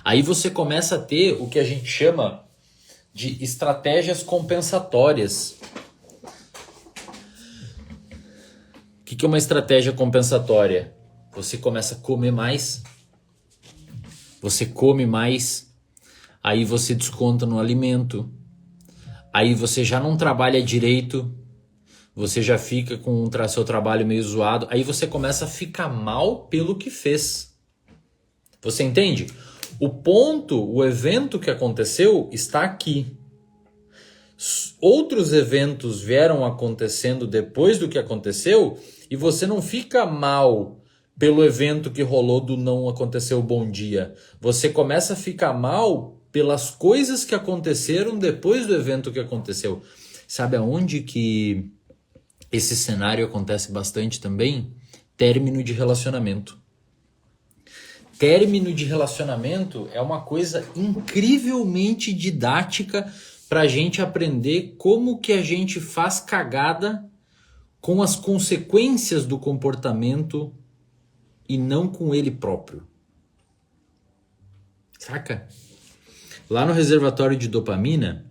Aí você começa a ter o que a gente chama de estratégias compensatórias. O que é uma estratégia compensatória? Você começa a comer mais, você come mais, aí você desconta no alimento, aí você já não trabalha direito, você já fica com o seu trabalho meio zoado, aí você começa a ficar mal pelo que fez. Você entende? O ponto, o evento que aconteceu está aqui. Outros eventos vieram acontecendo depois do que aconteceu e você não fica mal pelo evento que rolou do não aconteceu bom dia. Você começa a ficar mal pelas coisas que aconteceram depois do evento que aconteceu. Sabe aonde que esse cenário acontece bastante também? Término de relacionamento. Término de relacionamento é uma coisa incrivelmente didática para a gente aprender como que a gente faz cagada com as consequências do comportamento e não com ele próprio. Saca? Lá no reservatório de dopamina,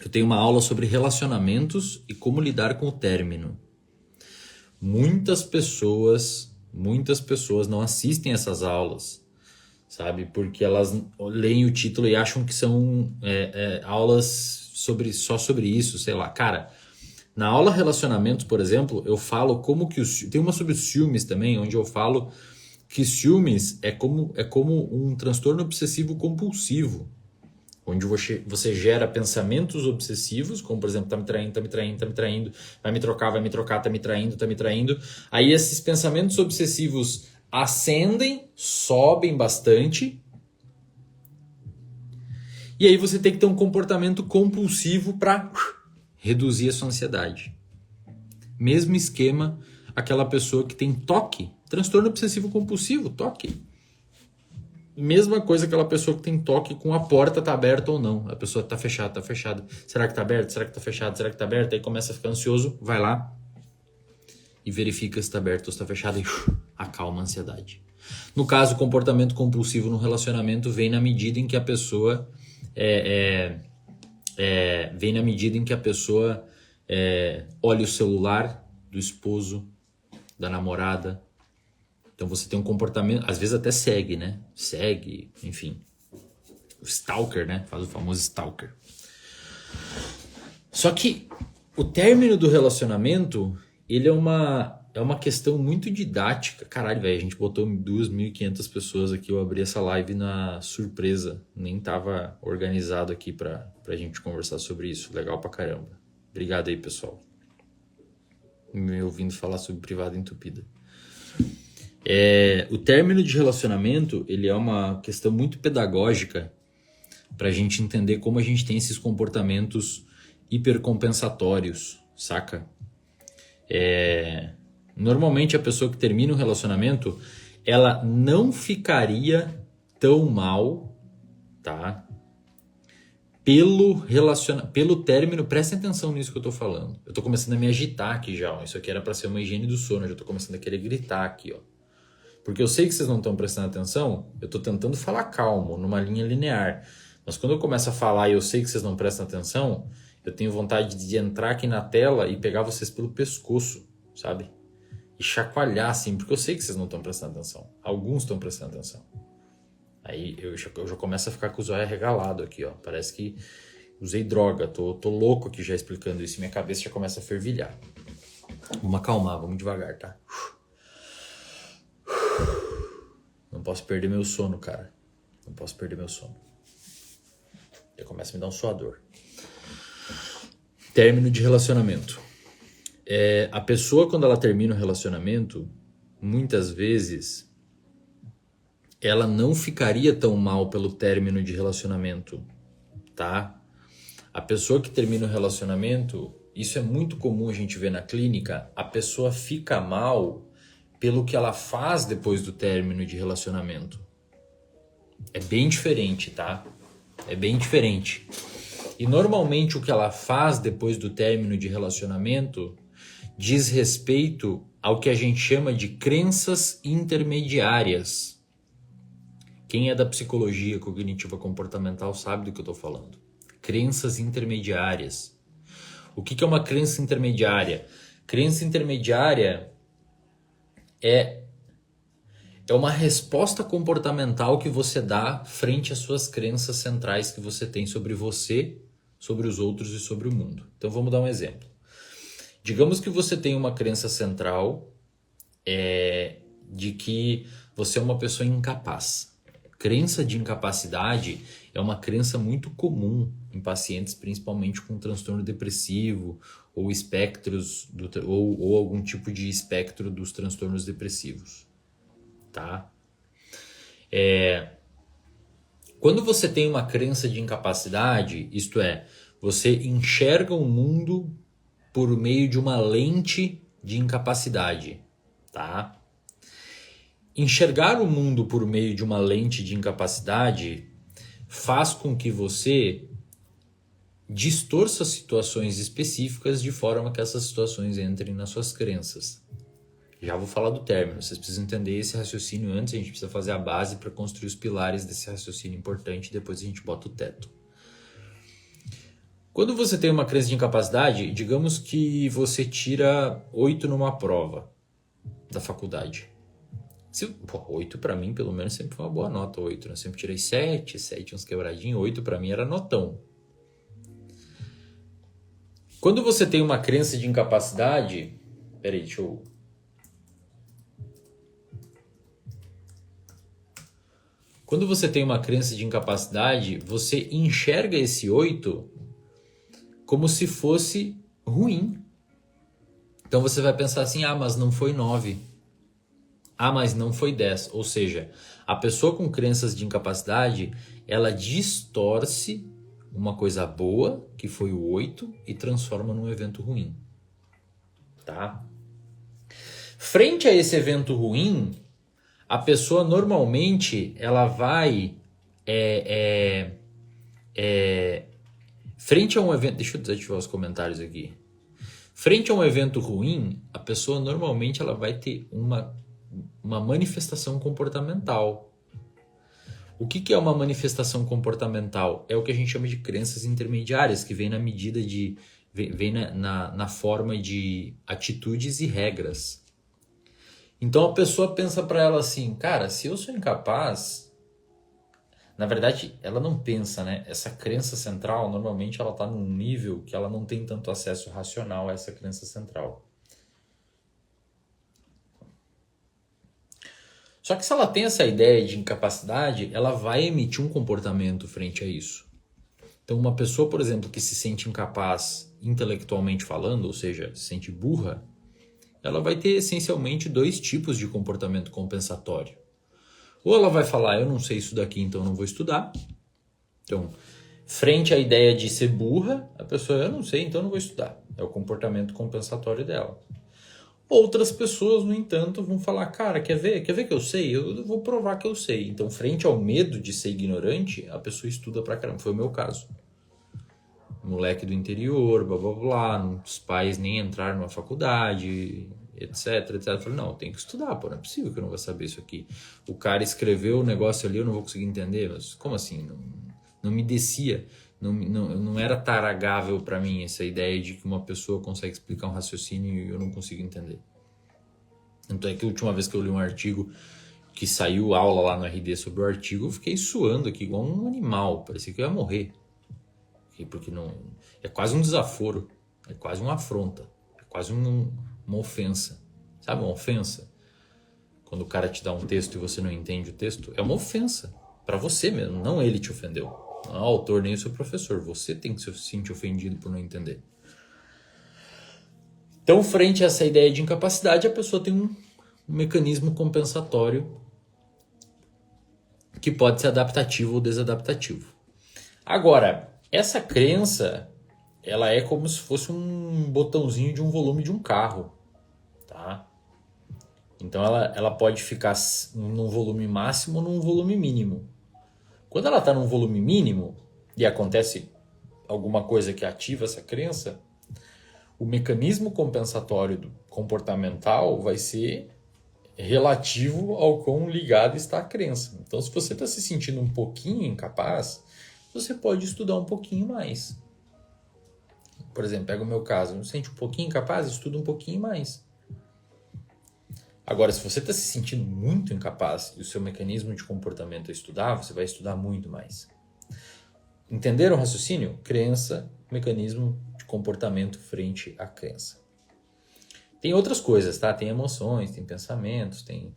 eu tenho uma aula sobre relacionamentos e como lidar com o término. Muitas pessoas não assistem essas aulas, sabe? Porque elas leem o título e acham que são aulas só sobre isso, sei lá. Cara, na aula relacionamentos, por exemplo, eu falo como que tem uma sobre os ciúmes também, onde eu falo que ciúmes é como um transtorno obsessivo compulsivo, onde você gera pensamentos obsessivos, como por exemplo, tá me traindo, vai me trocar, tá me traindo. Aí esses pensamentos obsessivos ascendem, sobem bastante, e aí você tem que ter um comportamento compulsivo para reduzir a sua ansiedade. Mesmo esquema, aquela pessoa que tem TOC, transtorno obsessivo compulsivo, TOC. Mesma coisa aquela pessoa que tem TOC com a porta tá aberta ou não. A pessoa tá fechada. Será que tá aberto? Será que tá fechado? Será que tá aberto? Aí começa a ficar ansioso, vai lá e verifica se tá aberto ou se tá fechado e acalma a ansiedade. No caso, o comportamento compulsivo no relacionamento vem na medida em que a pessoa olha o celular do esposo, da namorada. Então você tem um comportamento, às vezes até segue, né? Segue, enfim. O stalker, né? Faz o famoso stalker. Só que o término do relacionamento, ele é uma questão muito didática. Caralho, velho, a gente botou 2.500 pessoas aqui, eu abri essa live na surpresa. Nem tava organizado aqui pra gente conversar sobre isso. Legal pra caramba. Obrigado aí, pessoal. Me ouvindo falar sobre privada entupida. O término de relacionamento, ele é uma questão muito pedagógica para a gente entender como a gente tem esses comportamentos hipercompensatórios, saca? Normalmente a pessoa que termina um relacionamento, ela não ficaria tão mal, tá? Pelo término, prestem atenção nisso que eu tô falando. Eu tô começando a me agitar aqui já, ó. Isso aqui era para ser uma higiene do sono, eu já tô começando a querer gritar aqui, ó. Porque eu sei que vocês não estão prestando atenção, eu estou tentando falar calmo, numa linha linear. Mas quando eu começo a falar e eu sei que vocês não prestam atenção, eu tenho vontade de entrar aqui na tela e pegar vocês pelo pescoço, sabe? E chacoalhar assim, porque eu sei que vocês não estão prestando atenção. Alguns estão prestando atenção. Aí eu já começo a ficar com os olhos arregalados aqui, ó. Parece que usei droga, tô louco aqui já explicando isso. Minha cabeça já começa a fervilhar. Vamos acalmar, vamos devagar, tá? Não posso perder meu sono, cara. Não posso perder meu sono. Já começa a me dar um suador. Término de relacionamento. A pessoa, quando ela termina o relacionamento, muitas vezes, ela não ficaria tão mal pelo término de relacionamento, tá? A pessoa que termina o relacionamento, isso é muito comum a gente ver na clínica, a pessoa fica mal pelo que ela faz depois do término de relacionamento. É bem diferente, tá? É bem diferente. E normalmente o que ela faz depois do término de relacionamento diz respeito ao que a gente chama de crenças intermediárias. Quem é da psicologia cognitiva comportamental sabe do que eu estou falando. Crenças intermediárias. O que é uma crença intermediária? Crença intermediária é uma resposta comportamental que você dá frente às suas crenças centrais que você tem sobre você, sobre os outros e sobre o mundo. Então vamos dar um exemplo. Digamos que você tem uma crença central de que você é uma pessoa incapaz. Crença de incapacidade é uma crença muito comum em pacientes, principalmente com transtorno depressivo ou espectros ou algum tipo de espectro dos transtornos depressivos. Tá? Quando você tem uma crença de incapacidade, isto é, você enxerga o mundo por meio de uma lente de incapacidade, tá? Enxergar o mundo por meio de uma lente de incapacidade faz com que você distorça situações específicas de forma que essas situações entrem nas suas crenças. Já vou falar do término, vocês precisam entender esse raciocínio antes, a gente precisa fazer a base para construir os pilares desse raciocínio importante, depois a gente bota o teto. Quando você tem uma crença de incapacidade, digamos que você tira 8 numa prova da faculdade. 8 para mim, pelo menos, sempre foi uma boa nota, 8. Eu sempre tirei 7 uns quebradinhos, 8 para mim era notão. Quando você tem uma crença de incapacidade... Peraí, deixa eu... Quando você tem uma crença de incapacidade, você enxerga esse 8 como se fosse ruim. Então você vai pensar assim, mas não foi 9. Mas não foi 10. Ou seja, a pessoa com crenças de incapacidade, ela distorce uma coisa boa, que foi o 8, e transforma num evento ruim. Tá? Frente a esse evento ruim, a pessoa normalmente ela vai frente a um evento, deixa eu desativar os comentários aqui. Frente a um evento ruim, a pessoa normalmente ela vai ter uma manifestação comportamental. O que é uma manifestação comportamental? É o que a gente chama de crenças intermediárias, que vem na medida de vem na forma de atitudes e regras. Então a pessoa pensa para ela assim, cara, se eu sou incapaz, na verdade ela não pensa, né? Essa crença central, normalmente ela está num nível que ela não tem tanto acesso racional a essa crença central. Só que se ela tem essa ideia de incapacidade, ela vai emitir um comportamento frente a isso. Então uma pessoa, por exemplo, que se sente incapaz intelectualmente falando, ou seja, se sente burra, ela vai ter essencialmente 2 tipos de comportamento compensatório. Ou ela vai falar, eu não sei isso daqui, então não vou estudar. Então, frente à ideia de ser burra, a pessoa, eu não sei, então não vou estudar. É o comportamento compensatório dela. Outras pessoas, no entanto, vão falar, cara, quer ver que eu sei? Eu vou provar que eu sei. Então, frente ao medo de ser ignorante, a pessoa estuda pra caramba. Foi o meu caso. Moleque do interior, blá blá blá, os pais nem entraram numa faculdade, etc, etc. Eu falei, não, eu tenho que estudar, pô, não é possível que eu não vou saber isso aqui. O cara escreveu o negócio ali, eu não vou conseguir entender, mas como assim? Não me descia, não era taragável para mim essa ideia de que uma pessoa consegue explicar um raciocínio e eu não consigo entender. Então é que a última vez que eu li um artigo que saiu aula lá no RD sobre o artigo, eu fiquei suando aqui igual um animal, parecia que eu ia morrer. Porque não, é quase um desaforo, é quase uma afronta, é quase uma ofensa. Sabe uma ofensa? Quando o cara te dá um texto e você não entende o texto, é uma ofensa para você mesmo, não ele te ofendeu. Não é o autor nem o seu professor, você tem que se sentir ofendido por não entender. Então, frente a essa ideia de incapacidade, a pessoa tem um mecanismo compensatório que pode ser adaptativo ou desadaptativo. Agora, essa crença, ela é como se fosse um botãozinho de um volume de um carro, tá? Então ela pode ficar num volume máximo ou num volume mínimo. Quando ela está num volume mínimo e acontece alguma coisa que ativa essa crença, o mecanismo compensatório comportamental vai ser relativo ao quão ligado está a crença. Então, se você está se sentindo um pouquinho incapaz, você pode estudar um pouquinho mais. Por exemplo, pega o meu caso, me sente um pouquinho incapaz, estuda um pouquinho mais. Agora, se você está se sentindo muito incapaz e o seu mecanismo de comportamento é estudar, você vai estudar muito mais. Entenderam o raciocínio? Crença, mecanismo de comportamento frente à crença. Tem outras coisas, tá? Tem emoções, tem pensamentos, tem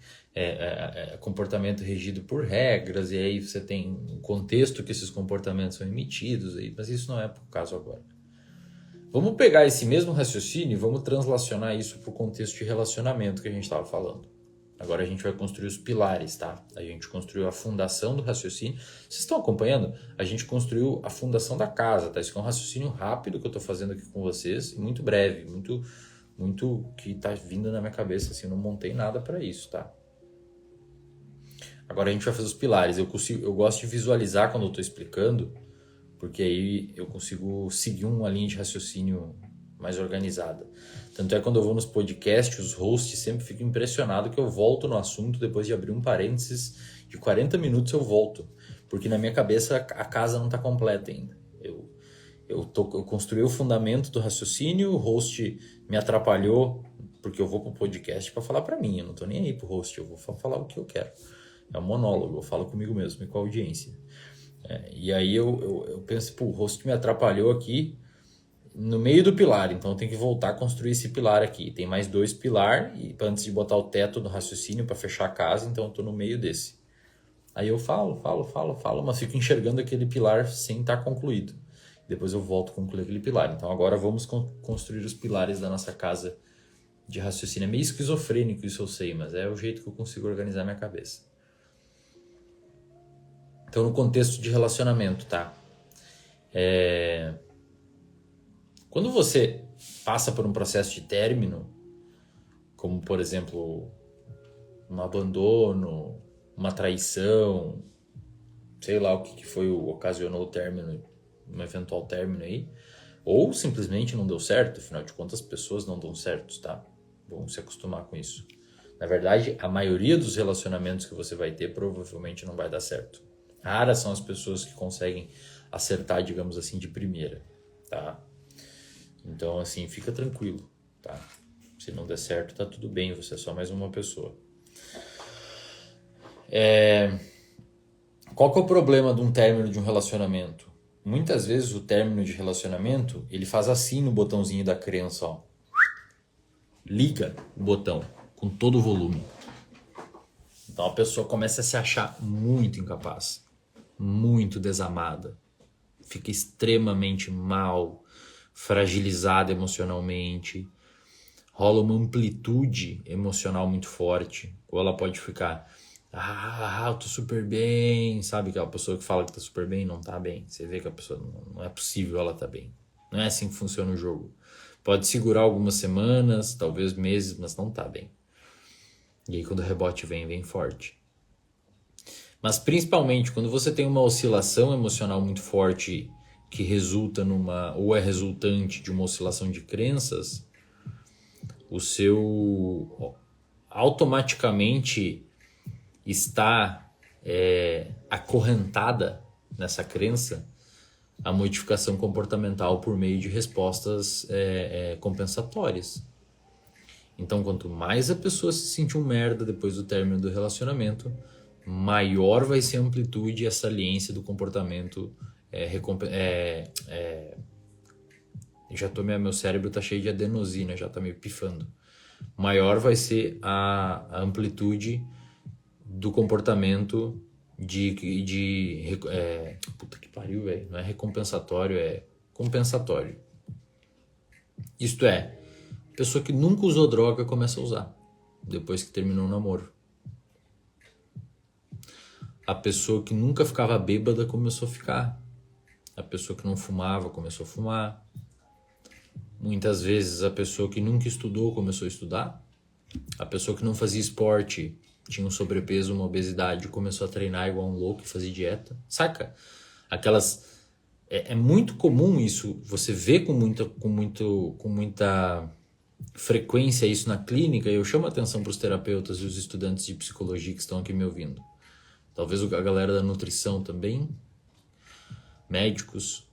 comportamento regido por regras, e aí você tem um contexto que esses comportamentos são emitidos, mas isso não é o caso agora. Vamos pegar esse mesmo raciocínio e vamos translacionar isso para o contexto de relacionamento que a gente estava falando. Agora a gente vai construir os pilares, tá? A gente construiu a fundação do raciocínio. Vocês estão acompanhando? A gente construiu a fundação da casa, tá? Isso é um raciocínio rápido que eu estou fazendo aqui com vocês, muito breve, muito que está vindo na minha cabeça, assim, eu não montei nada para isso, tá? Agora a gente vai fazer os pilares. Eu gosto de visualizar quando eu estou explicando, porque aí eu consigo seguir uma linha de raciocínio mais organizada. Tanto é que quando eu vou nos podcasts, os hosts sempre ficam impressionados que eu volto no assunto, depois de abrir um parênteses de 40 minutos eu volto, porque na minha cabeça a casa não está completa ainda. Eu construí o fundamento do raciocínio, o host me atrapalhou, porque eu vou pro podcast para falar para mim, eu não tô nem aí pro host, eu vou falar o que eu quero. É um monólogo, eu falo comigo mesmo e com a audiência. E aí eu penso, o host me atrapalhou aqui no meio do pilar, então eu tenho que voltar a construir esse pilar aqui. Tem mais 2 pilares, antes de botar o teto do raciocínio para fechar a casa, então eu tô no meio desse. Aí eu falo, mas fico enxergando aquele pilar sem estar concluído. Depois eu volto a concluir aquele pilar. Então agora vamos construir os pilares da nossa casa de raciocínio. É meio esquizofrênico isso eu sei, mas é o jeito que eu consigo organizar minha cabeça. Então no contexto de relacionamento, tá? Quando você passa por um processo de término, como por exemplo um abandono, uma traição, sei lá o que foi ocasionou o término, um eventual término aí, ou simplesmente não deu certo, afinal de contas as pessoas não dão certo, tá? Vamos se acostumar com isso. Na verdade, a maioria dos relacionamentos que você vai ter provavelmente não vai dar certo. Raras são as pessoas que conseguem acertar, digamos assim, de primeira, tá? Então, assim, fica tranquilo, tá? Se não der certo, tá tudo bem, você é só mais uma pessoa. Qual que é o problema de um término de um relacionamento? Muitas vezes o término de relacionamento, ele faz assim no botãozinho da crença, ó. Liga o botão com todo o volume. Então a pessoa começa a se achar muito incapaz, muito desamada, fica extremamente mal, fragilizada emocionalmente, rola uma amplitude emocional muito forte, ou ela pode ficar, eu tô super bem, sabe aquela pessoa que fala que tá super bem e não tá bem, você vê que a pessoa não é possível ela tá bem, não é assim que funciona o jogo, pode segurar algumas semanas, talvez meses, mas não tá bem, e aí quando o rebote vem forte. Mas principalmente quando você tem uma oscilação emocional muito forte que resulta ou é resultante de uma oscilação de crenças, o seu automaticamente está acorrentada nessa crença a modificação comportamental por meio de respostas compensatórias. Então, quanto mais a pessoa se sentir um merda depois do término do relacionamento, maior vai ser a amplitude e a saliência do comportamento. Meu cérebro tá cheio de adenosina, já tá meio pifando. Maior vai ser a amplitude do comportamento puta que pariu, velho. Não é recompensatório, é compensatório. Isto é, a pessoa que nunca usou droga começa a usar depois que terminou o namoro. A pessoa que nunca ficava bêbada começou a ficar. A pessoa que não fumava começou a fumar. Muitas vezes a pessoa que nunca estudou começou a estudar. A pessoa que não fazia esporte, tinha um sobrepeso, uma obesidade, começou a treinar igual um louco e fazer dieta. Saca? É muito comum isso. Você vê com muita frequência isso na clínica, eu chamo a atenção para os terapeutas e os estudantes de psicologia que estão aqui me ouvindo. Talvez a galera da nutrição também, médicos.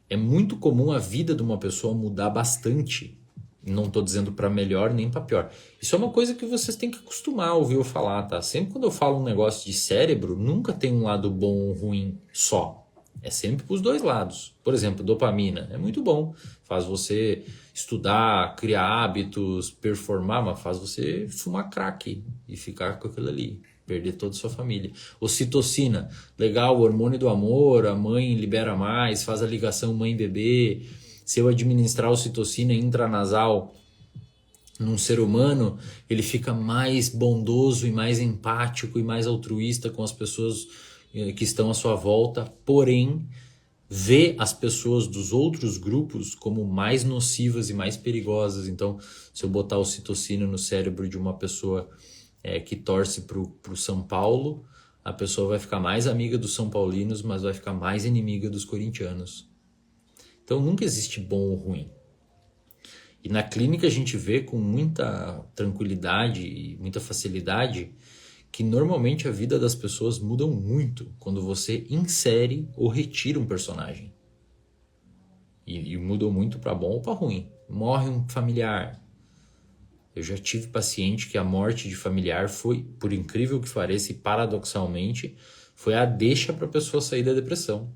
É muito comum a vida de uma pessoa mudar bastante. Não estou dizendo para melhor nem para pior. Isso é uma coisa que vocês têm que acostumar a ouvir eu falar, tá? Sempre quando eu falo um negócio de cérebro, nunca tem um lado bom ou ruim só. É sempre para os dois lados. Por exemplo, dopamina é muito bom. Faz você estudar, criar hábitos, performar, mas faz você fumar crack e ficar com aquilo ali. Perder toda a sua família. Ocitocina, legal, o hormônio do amor, a mãe libera mais, faz a ligação mãe-bebê. Se eu administrar ocitocina intranasal num ser humano, ele fica mais bondoso e mais empático e mais altruísta com as pessoas que estão à sua volta, porém, vê as pessoas dos outros grupos como mais nocivas e mais perigosas. Então, se eu botar ocitocina no cérebro de uma pessoa que torce pro São Paulo, a pessoa vai ficar mais amiga dos São Paulinos, mas vai ficar mais inimiga dos corintianos. Então nunca existe bom ou ruim. E na clínica a gente vê com muita tranquilidade e muita facilidade que normalmente a vida das pessoas muda muito quando você insere ou retira um personagem. E mudam muito para bom ou para ruim. Morre um familiar. Eu já tive paciente que a morte de familiar foi, por incrível que pareça e paradoxalmente, foi a deixa para a pessoa sair da depressão.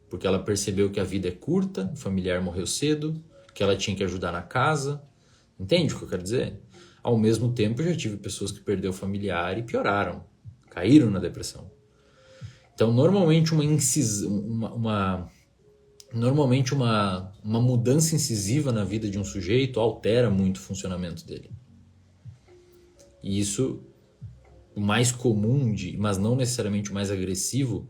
Porque ela percebeu que a vida é curta, o familiar morreu cedo, que ela tinha que ajudar na casa. Entende o que eu quero dizer? Ao mesmo tempo, eu já tive pessoas que perderam o familiar e pioraram, caíram na depressão. Então, normalmente uma mudança incisiva na vida de um sujeito altera muito o funcionamento dele. E isso, o mais comum, mas não necessariamente o mais agressivo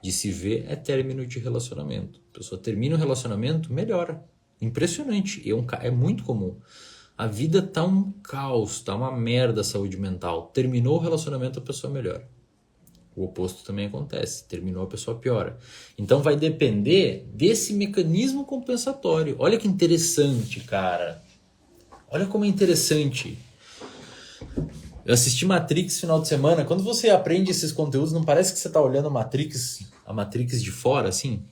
de se ver, é término de relacionamento. A pessoa termina o relacionamento, melhora. Impressionante. É muito comum. A vida tá um caos, tá uma merda a saúde mental. Terminou o relacionamento, a pessoa melhora. O oposto também acontece. Terminou, a pessoa piora. Então vai depender desse mecanismo compensatório. Olha que interessante, cara. Olha como é interessante. Eu assisti Matrix final de semana. Quando você aprende esses conteúdos, não parece que você está olhando a Matrix de fora, assim?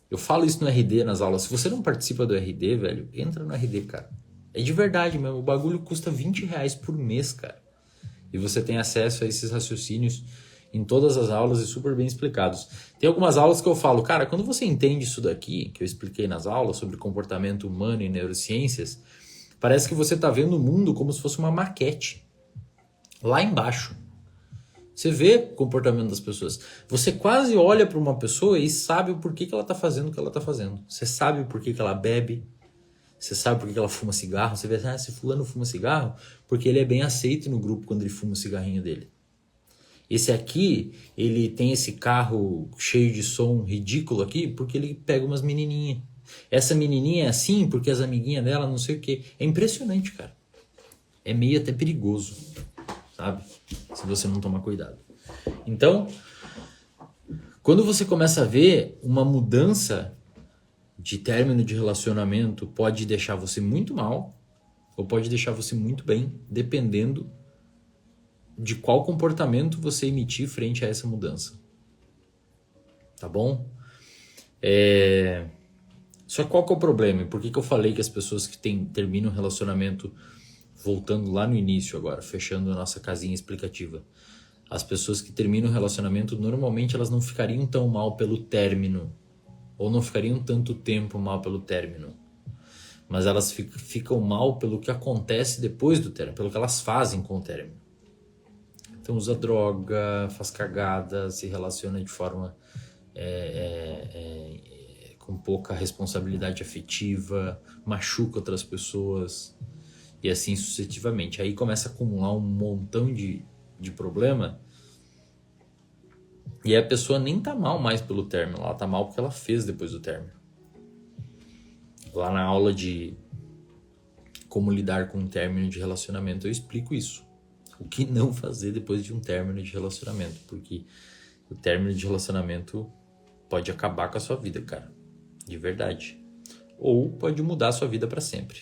Eu falo isso no RD, nas aulas. Se você não participa do RD, velho, entra no RD, cara. É de verdade mesmo. O bagulho custa R$20 por mês, cara. E você tem acesso a esses raciocínios em todas as aulas e super bem explicados. Tem algumas aulas que eu falo, cara, quando você entende isso daqui, que eu expliquei nas aulas sobre comportamento humano e neurociências, parece que você está vendo o mundo como se fosse uma maquete. Lá embaixo. Você vê o comportamento das pessoas. Você quase olha para uma pessoa e sabe o porquê que ela está fazendo o que ela está fazendo. Você sabe o porquê que ela bebe. Você sabe por que ela fuma cigarro. Você vê, esse fulano fuma cigarro porque ele é bem aceito no grupo quando ele fuma o cigarrinho dele. Esse aqui, ele tem esse carro cheio de som ridículo aqui porque ele pega umas menininhas. Essa menininha é assim porque as amiguinhas dela não sei o quê. É impressionante, cara. É meio até perigoso, sabe? Se você não tomar cuidado. Então, quando você começa a ver uma mudança de término de relacionamento, pode deixar você muito mal ou pode deixar você muito bem, dependendo de qual comportamento você emitir frente a essa mudança. Tá bom? Só que qual que é o problema? Por que eu falei que as pessoas que terminam um relacionamento, voltando lá no início agora, fechando a nossa casinha explicativa, as pessoas que terminam o relacionamento, normalmente elas não ficariam tão mal pelo término, ou não ficariam tanto tempo mal pelo término, mas elas ficam mal pelo que acontece depois do término, pelo que elas fazem com o término. Então usa droga, faz cagada, se relaciona de forma com pouca responsabilidade afetiva, machuca outras pessoas e assim sucessivamente. Aí começa a acumular um montão de problema e a pessoa nem tá mal mais pelo término, ela tá mal porque ela fez depois do término. Lá na aula de como lidar com um término de relacionamento eu explico isso. O que não fazer depois de um término de relacionamento, porque o término de relacionamento pode acabar com a sua vida, cara, de verdade. Ou pode mudar a sua vida para sempre.